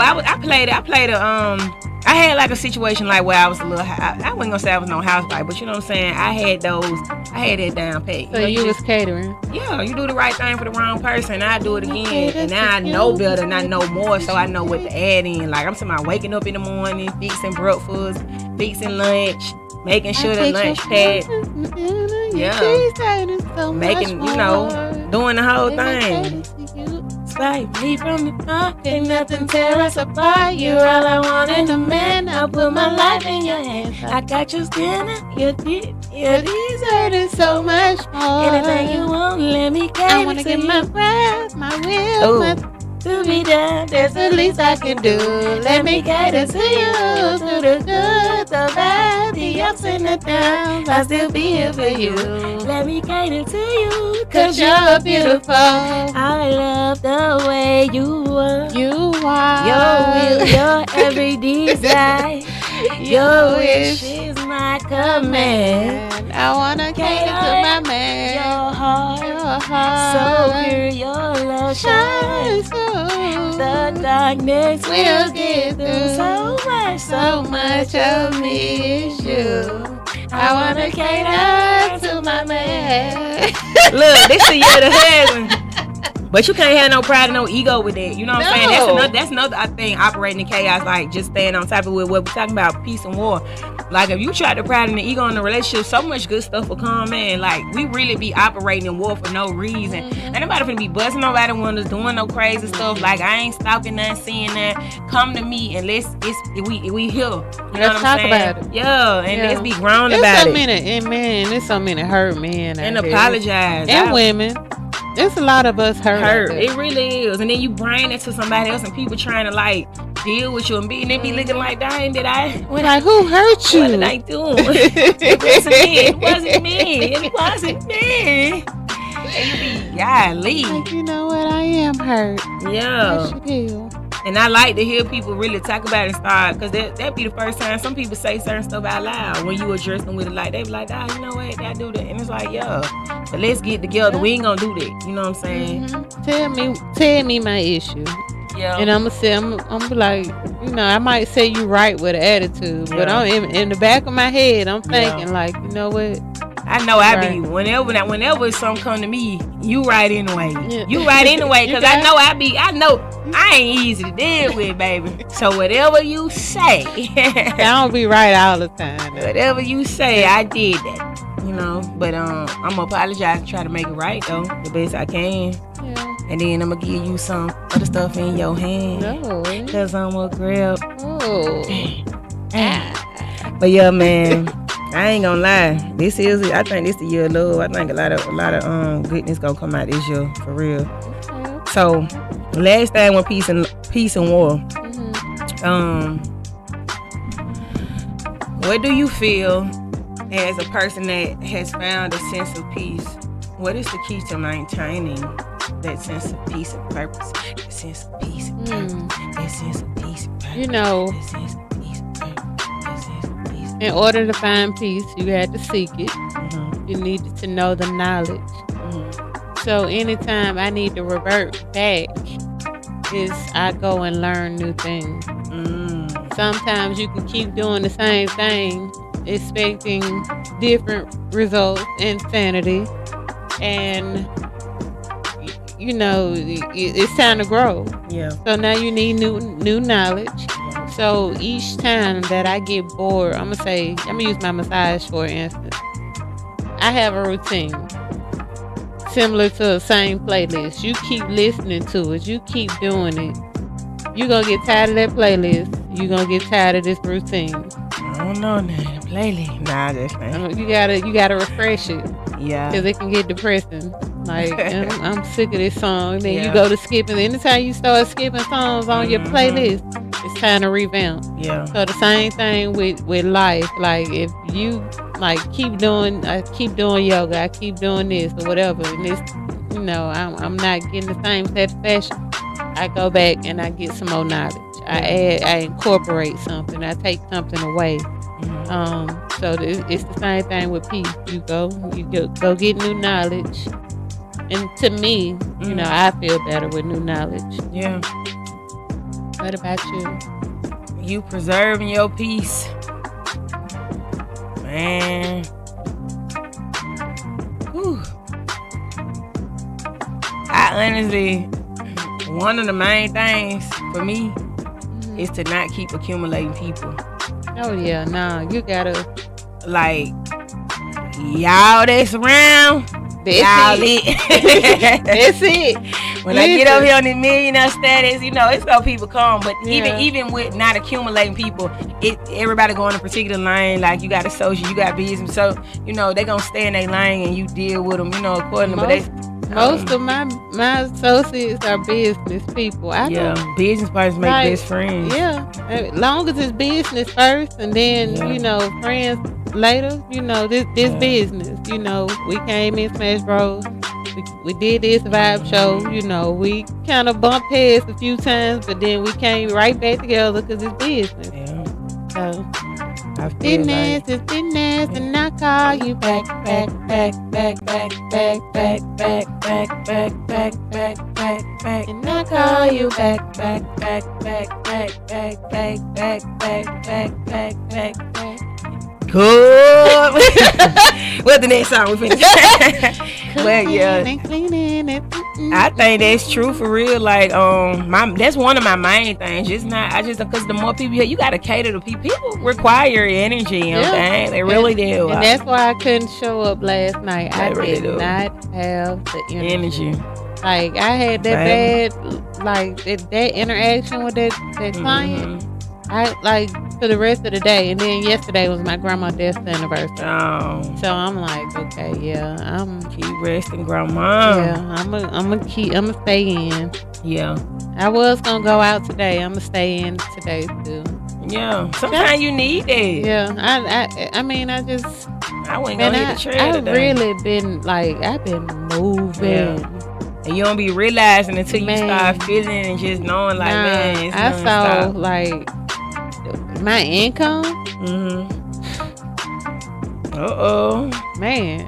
I had like a situation like where I was a little, I wasn't gonna say I was no housewife, but you know what I'm saying? I had that down pat. So you was catering? Yeah, you do the right thing for the wrong person, I do it again. And now I know better and I know more, so I know what to add in. Like I'm talking about waking up in the morning, fixing breakfast, fixing lunch, making sure the lunch packed. Yeah. Making, doing the whole thing. like me from the top. Ain't nothing tear us apart. You're all I want in a man. I'll put my life in your hands. I got your skin, your dessert is so much more. Anything you want, let me cater. I wanna get my breath, my will, my to be done, that's the least I can do. Let me cater to you, to the good, the bad, the ups and the downs. I'll still be here for you. Let me cater to you, cause you're beautiful. I love the way you are. You are. Your will, your every desire. Your wish is my command. I wanna cater to my man. Your heart, so pure, your love shines through. The darkness will get through. So much of me is you. I wanna cater to my man. Look, this the year of the husband. But you can't have no pride and no ego with that. You know what I'm saying? That's another thing, operating in chaos, like just staying on top of what we're talking about, peace and war. Like if you try to pride and the ego in the relationship, so much good stuff will come, man. Like we really be operating in war for no reason. Ain't nobody finna be busting nobody when us doing no crazy stuff. Like I ain't stalking nothing, seeing that. Come to me and we here. You know let's talk about it. Yeah, and let's be grown about it. There's so many hurt men and apologize. And women. There's a lot of us hurt. It really is. And then you bring it to somebody else and people trying to like deal with you and they be looking like, dang, like who hurt you? What did I do? It wasn't me. And you be, golly. Like, you know what? I am hurt. Yeah. Yes, you do. And I like to hear people really talk about it and start, because that be the first time some people say certain stuff out loud when you address them with it. Like, they be like, you know what, I do that. And it's like, yeah, but let's get together. We ain't gonna do that. You know what I'm saying? Mm-hmm. Tell me my issue. Yeah. And I'm be like, you know, I might say you right with an attitude, but I'm in the back of my head, I'm thinking like, you know what? I know I be whenever something come to me, you right anyway. Yeah. You right anyway, because I know I ain't easy to deal with, baby. So whatever you say, I don't be right all the time. Whatever you say, I did that. You know, but I'm gonna apologize and try to make it right though, the best I can. Yeah. And then I'm gonna give you some other stuff in your hand. No. Cause I'm a grip. Oh. But yeah, man. I ain't gonna lie. I think this the year of love. I think a lot of goodness gonna come out this year for real. Okay. So, last thing with peace and war. Mm-hmm. What do you feel as a person that has found a sense of peace? What is the key to maintaining that sense of peace and purpose? That sense of peace and purpose. That sense of peace and purpose. You know. In order to find peace, you had to seek it. Mm-hmm. You needed to know the knowledge. Mm-hmm. So anytime I need to revert back, is I go and learn new things. Mm. Sometimes you can keep doing the same thing, expecting different results, insanity, and you know it's time to grow. Yeah. So now you need new knowledge. So each time that I get bored, I'm gonna use my massage for instance. I have a routine similar to the same playlist. You keep listening to it, you keep doing it. You're gonna get tired of that playlist. You're gonna get tired of this routine. I don't know that playlist. Nah, that's fine. You gotta refresh it. Yeah. Because it can get depressing. Like I'm sick of this song. Then you go to skipping. Anytime you start skipping songs on your playlist, it's time to revamp. Yeah. So the same thing with life. Like if you like keep doing yoga, I keep doing this or whatever, and it's I'm not getting the same satisfaction. I go back and I get some more knowledge. I incorporate something. I take something away. So it's the same thing with peace. You go get new knowledge. And to me, I feel better with new knowledge. Yeah. What about you? You preserving your peace. Man. Whew. I honestly, one of the main things for me is to not keep accumulating people. Oh yeah, nah, you gotta like y'all that's around. That's it. When I get up here on the millionaire status, you know, it's gonna people come. But even with not accumulating people, everybody going a particular lane. Like you got a social, you got business, so you know they gonna stay in their lane and you deal with them, you know, accordingly. Most of my associates are business people. Business partners make best friends. Yeah, as long as it's business first, and then you know friends later. You know this business. You know we came in Smash Bros. We did this vibe show. You know we kind of bumped heads a few times, but then we came right back together because it's business. Yeah. So. Business is business, and I call you back. And I call you back. Good. What's the next song we finish? Well, yeah. I think that's true for real. Like, that's one of my main things. Because the more people you gotta cater to people. People require energy. You know what I'm saying? They really do. And that's why I couldn't show up last night. I did not have the energy. Like I had that bad, like that interaction with that client. I like for the rest of the day, and then yesterday was my grandma's death anniversary. Oh. So I'm like, okay, I'm keep resting, grandma. Yeah, I'm gonna stay in. Yeah. I was gonna go out today. I'm gonna stay in today too. Yeah. Sometimes you need that. Yeah. I mean, I wouldn't go hit the trail today. Really been like I've been moving. Yeah. And you don't be realizing until you start feeling and just knowing like, man, I saw like my income. Man.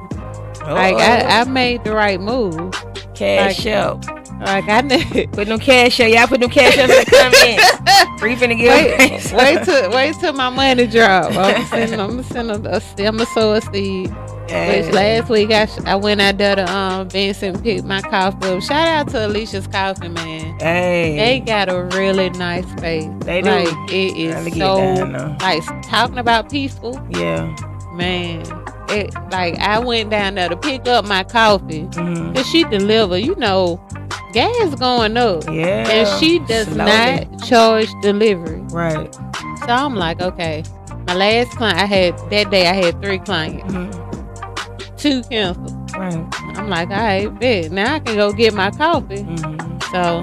Like I made the right move. Cash out. Like I did. Put no cash out. Y'all put no cash out in the comments. We finna give wait till my money drop. I'm gonna sow a seed. Which last week I went out there to Vincent pick my coffee up. Shout out to Alicia's Coffee, man. Hey. They got a really nice space. They do. Like it is so like talking about peaceful. Yeah. Man. I went down there to pick up my coffee. Cause she deliver, you know, gas going up. Yeah. And she does not charge delivery. Right. So I'm like, okay. My last client I had 3 clients. 2 canceled. Right. I'm like, all right, bet. Now I can go get my coffee. So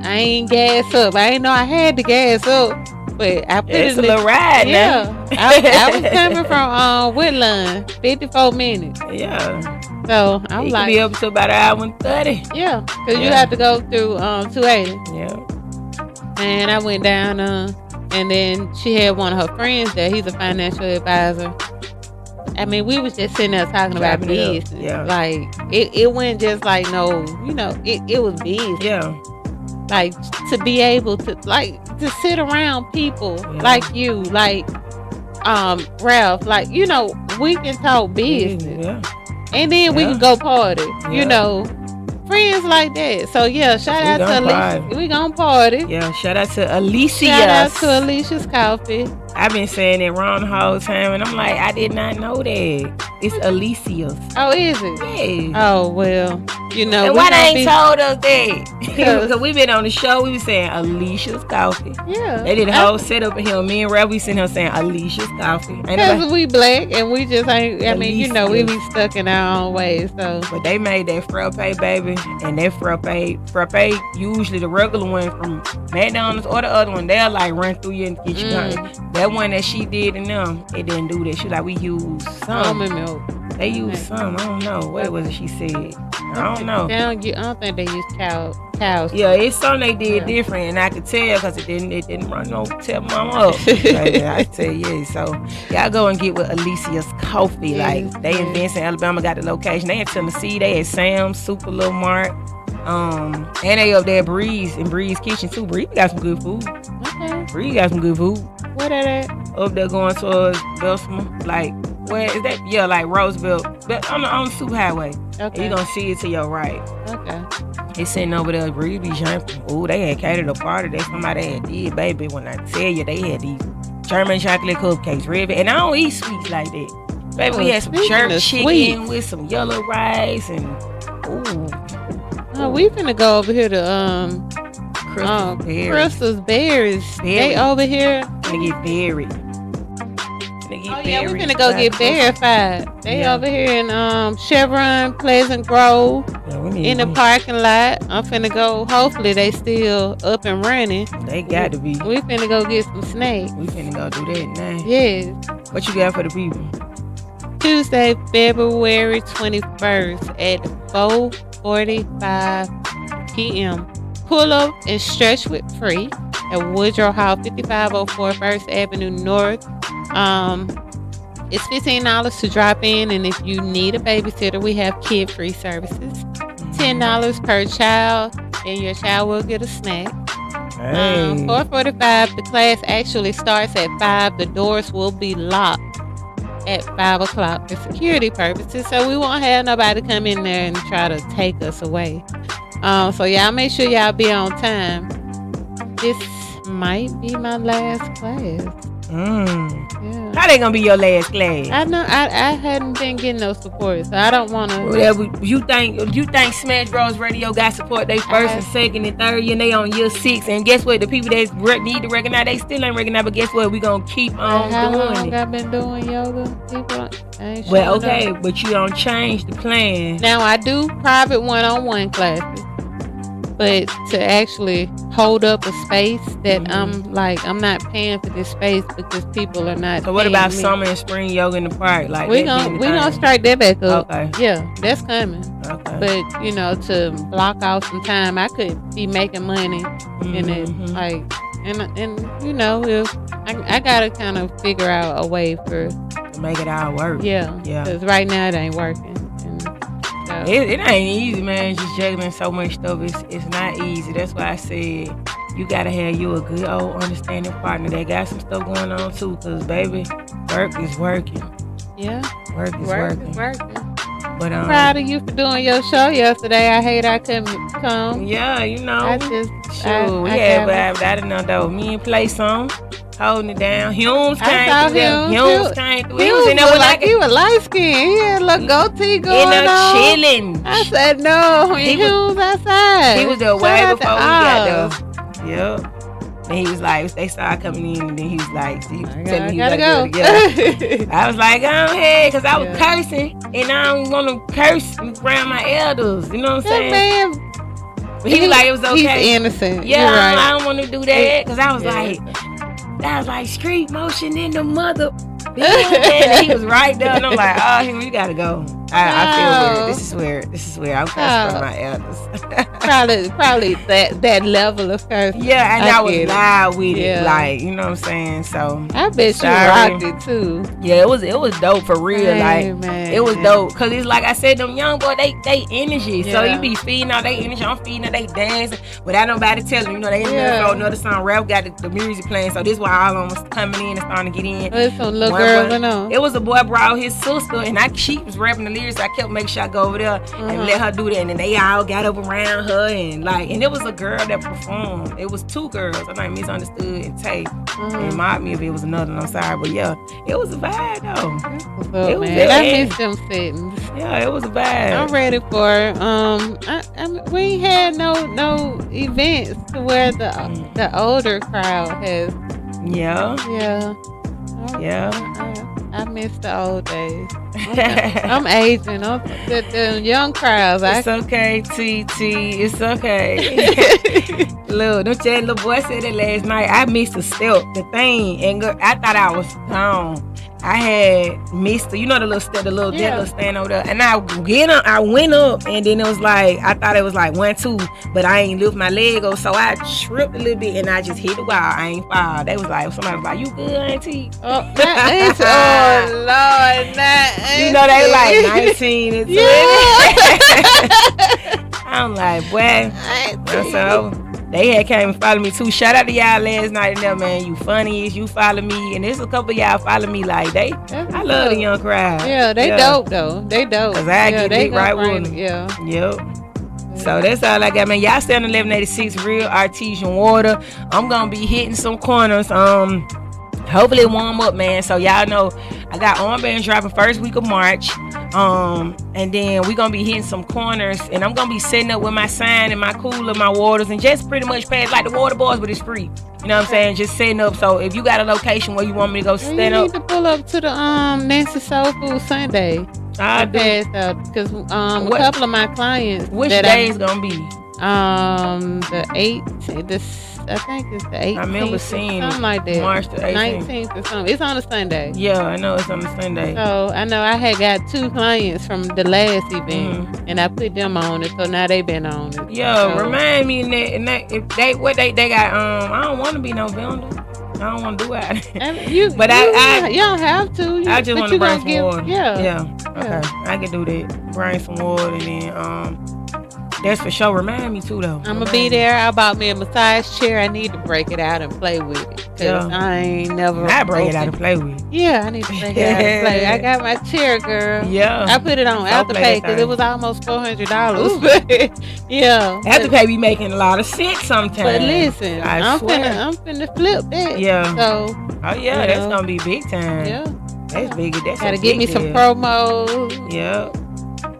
I ain't gas up. I ain't know I had to gas up, but I put it's a little ride. Yeah. I was coming from Woodland, 54 minutes. Yeah. So I'm like, be up to about an hour and 30. Yeah, because you have to go through 280. Yeah. And I went down, and then she had one of her friends there. He's a financial advisor. I mean, we was just sitting there talking about business. Yeah. Like, it wasn't just like, no, you know, it was business. Yeah. Like, to be able to, like, to sit around people like you, like, Ralph, like, you know, we can talk business. Yeah. And then we can go party, you know. Friends like that. So shout out to Alicia. We gonna party. Yeah, shout out to Alicia. Shout out to Alicia's Coffee. I've been saying it wrong the whole time, and I'm like, I did not know that. It's Alicia's. Oh, is it? Yeah. Oh, well, you know. And why they ain't told us that? Because we been on the show, we was saying Alicia's Coffee. Yeah. They did a whole setup in here. Me and Ralph, we sitting here saying Alicia's Coffee. Because we black, and we just ain't, I mean, you know, we be stuck in our own ways, so. But they made that frappe, baby, and that frappe, usually the regular one from McDonald's or the other one, they'll like run through you and get you done. That one that she did in them, it didn't do that. She was like, we used some. Milk. They used some. I don't know. What was it she said? I don't know. I don't think they used cows. Yeah, it's something they did different, and I could tell because it didn't run no tell mama up. I tell you. So y'all go and get with Alicia's Coffee. Like they in Vincent, Alabama, got the location. They in Tennessee. They at Sam's, Super Little Mart. And they up there at Breeze Kitchen too. Breeze got some good food. Okay. Breeze got some good food. What are they? Up there going towards Bessemer. Like, where is that? Yeah, like Roosevelt. But on the Super Highway. Okay. You're going to see it to your right. Okay. They sitting over there, Breeze be jumping. Ooh, they had catered a party that somebody had did, baby. When I tell you, they had these German chocolate cupcakes, red. And I don't eat sweets like that. Baby, we had some jerk chicken with some yellow rice and, ooh. We finna go over here to Crystal's Berries. They over here. Finna get buried. Yeah, we finna go get verified. They over here in Chevron, Pleasant Grove, in the parking lot. I'm finna go. Hopefully they still up and running. They got to be. We finna go get some snacks. We finna go do that now. Yes. What you got for the people? Tuesday, February 21st at 4:45 p.m. Pull up and stretch with free at Woodrow Hall, 5504 First Avenue North. It's $15 to drop in, and if you need a babysitter, we have kid-free services. $10 per child, and your child will get a snack. 4:45. The class actually starts at 5. The doors will be locked at 5 o'clock for security purposes, so we won't have nobody come in there and try to take us away. So y'all make sure y'all be on time. This might be my last class. Yeah. How they gonna be your last class? I know I hadn't been getting no support, so I don't want to. Well, you think Smash Bros Radio got support? They first and second and third year, and they on year 6. And guess what? The people that need to recognize, they still ain't recognize. But guess what? We gonna keep on How doing long it. I've been doing yoga? People ain't well, okay, but you don't change the plan. Now I do private one-on-one classes. But to actually hold up a space that I'm not paying for this space because people are not. So what about me. summer and spring yoga in the park? Like we gonna strike that back up. Okay. Yeah, that's coming. Okay. But to block off some time, I could be making money in it. Like and if I gotta kind of figure out a way to make it all work. Yeah. Because right now it ain't working. It ain't easy, man. Just juggling so much stuff. It's not easy. That's why I said you gotta have you a good old understanding partner that got some stuff going on too. Cause baby, work is working. Yeah, work is working. But I'm proud of you for doing your show yesterday. I hate I couldn't come. Yeah, I just we had vibed. I didn't know though. Me and Play Some. Holding it down. Humes came through. Humes came through. He was in there with he was light skinned. He had a little goatee going on. Chilling. I said no. Humes outside. He was there way before we got there. Yep. And he was like, they started coming in, and then he was like, telling me he gotta go. I was like, go ahead, because I was cursing, and I don't want to curse around my elders. You know what I'm saying? Man, but he was like, it was okay. He's innocent. Yeah, right. I don't want to do that, because I was like, street motion in the mother. And he was right there, and I'm like, oh, you gotta go. I feel weird. This is where I'm cursing from my elders. probably that level of cursing. Yeah, and I was loud with it, like, you know what I'm saying. So I bet you rocked it too. Yeah, it was dope for real. Man. It was dope because it's like I said, them young boys, they energy. Yeah. So you be feeding all they energy. I'm feeding all they dancing without nobody telling them. They in there for another song. Rap got the music playing, so this why all of them was coming in and starting to get in. There's some little girls I know. It was a boy brought his sister, and she was rapping the lyrics. I kept making sure I go over there and let her do that, and then they all got up around her and it was a girl that performed. It was 2 girls. I think Misunderstood and Tay. It reminded me if it was another one. I'm sorry, but yeah, it was a vibe though. It was man. I missed them settings. Yeah, it was a vibe. I'm ready for it. We ain't had no events to where the older crowd has. Yeah. I miss the old days. I'm aging. The young crowds. It's okay, TT. It's okay. Look, don't tell little boy said it last night. I missed the step, the thing, and I thought I was gone. I had missed the little step, the little stand over there, and I went up, and then it was like I thought it was like 1, 2, but I ain't lift my leg up, so I tripped a little bit, and I just hit the wall. I ain't fall. They was like, somebody was like, "You good, auntie?" Oh Lord, auntie. They like 19 and 20. I'm like, boy, so. They had came and followed me too. Shout out to y'all last night and there, man. You funny as you follow me. And there's a couple of y'all follow me like I love the young crowd. Yeah, they dope though. They dope. Cause I get big right with them. Yeah. Yep. So that's all I got, man. Y'all stay on 1186 Real Artesian Water. I'm gonna be hitting some corners. Hopefully warm up, man. So y'all know I got armbands dropping first week of March. And then we gonna be hitting some corners, and I'm gonna be setting up with my sign and my cooler, my waters, and just pretty much pass like the water boys, but it's free. You know what I'm saying? Just setting up. So if you got a location where you want me to go stand up, you need to pull up to the Nancy Soul Food Sunday. I passed out because a couple of my clients. Which day is gonna be? The 8th. I think it's the 18th. I remember seeing something like that. March the 18th. 19th or something. It's on a Sunday. Yeah, I know it's on a Sunday. So I know I had got 2 clients from the last event, and I put them on it. So now they been on it. Yeah, so, remind me that if they got. I don't want to be no vendor. I don't want to do it. You don't have to. I just want to bring some water. Yeah. Okay, I can do that. Bring some water and then that's for sure. Remind me too, though. I'm gonna be there. I bought me a massage chair. I need to break it out and play with it. Cause I ain't never. I break it out and play with it. Yeah, I need to break it out and play. I got my chair, girl. Yeah. I put it on Afterpay because it was almost $400. Yeah. Afterpay be making a lot of sense sometimes. But listen, I'm finna flip that. Yeah. So. Oh yeah, that's gonna be big time. Yeah. That's big. That's gotta get me some promos. Yeah.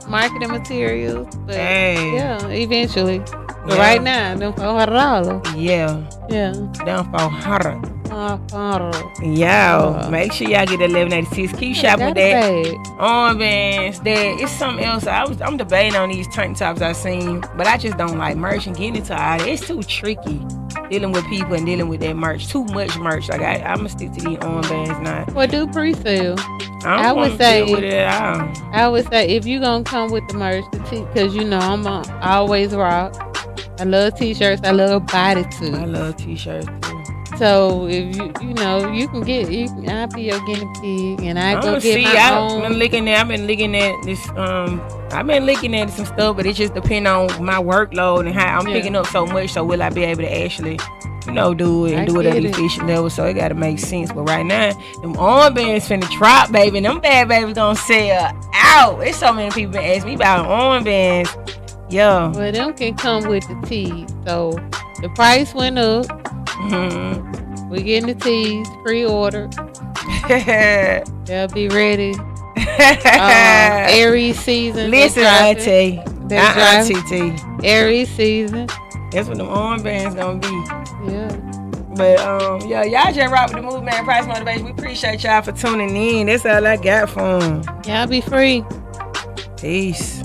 Marketing materials, but yeah, eventually. But right now, them $400. Yeah, them $400. Yeah, make sure y'all get 1186. Keep shopping with that armbands. That it's something else. I'm debating on these tank tops I seen, but I just don't like merch and getting into all that. It's too tricky dealing with people and dealing with that merch. Too much merch. Like I'm gonna stick to these armbands now. Well, do pre-sale. I would say with it at all. I would say if you gonna come with the merch, because I'm always rock. I love t-shirts. I love bodysuits. I love t-shirts too. So if you can, I'll be your guinea pig, and I go get my own. I've been looking at this. I've been looking at some stuff, but it just depends on my workload and how I'm picking up so much. So will I be able to actually, do it and do it at an efficient level? So it got to make sense. But right now, them armbands finna drop, baby. And them bad babies gonna sell out. There's so many people been asking me about armbands. Yeah. Well, them can come with the tees. So the price went up. Mm-hmm. We're getting the tees pre-ordered. They'll be ready. Aries season. Listen, Auntie. Aries season. That's what them armbands gonna be. Yeah. But y'all just rock with the movement, Price Motivation. We appreciate y'all for tuning in. That's all I got for them. Y'all be free. Peace.